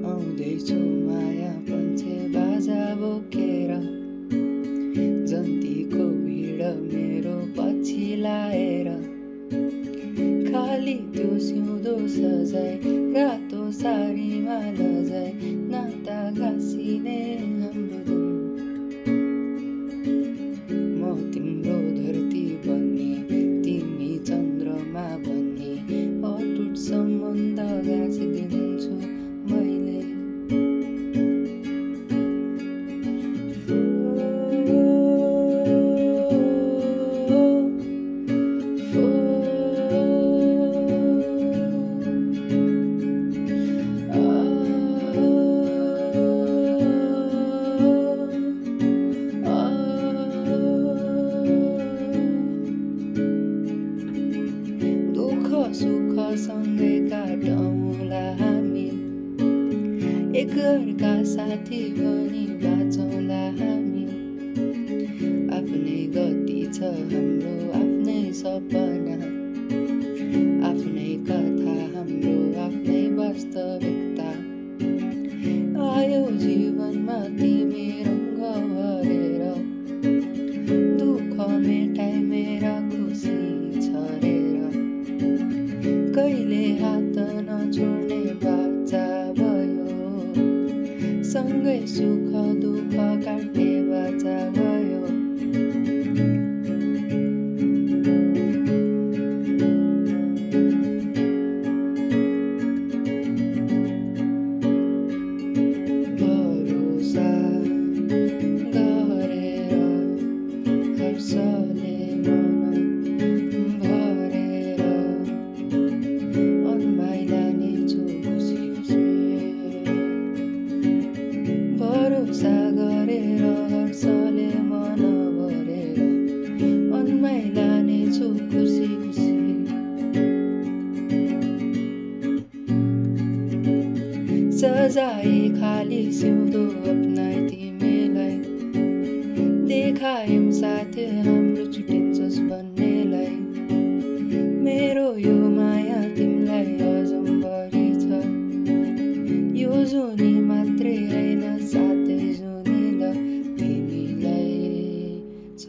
आउँदैछु माया पन्छे बाजा बोकेर, जन्तीको भिड मेरो पछि लाएर, खाली त्यो सिउँदो सजाई रातो सारीमा लजाई नाता गाँसिने हाम्रो दिन। म तिम्रो धरती बन्ने तिमी चन्द्रमा बन्ने अटुट सम्बन्ध गाँसिदिन्छु मैले। सुख सँगै काटौँला हामी, एकअर्का साथी बनी बाँचौँला हामी। आफ्नै गति छ हाम्रो, आफ्नै सपना, आफ्नै कथा हाम्रो, आफ्नै वास्तविकता। आयो जीवनमा तिमी रङ्ग भरेर, दुःख मेटाई मेरा खुसी छरेर, कहिले हात नछोड्ने बाचा भयो, सँगै सुख दुःख काट्ने बाचा भयो। भरोसा गरेर हर्षले मन भरेर, भरोसा गरेर हर्षले मन भरेर, अनमै लानेछु खुसी खुसी। सजाए खाली सिउँदो अपनाए तिमीलाई, देखायौँ साथै हाम्रो छुटिन्छस् भन्नेलाई। मेरो यो माया तिमीलाई अजम्भरी छ, यो जुनी मात्रै होइन साथै जुनिल तिमीलाई छ।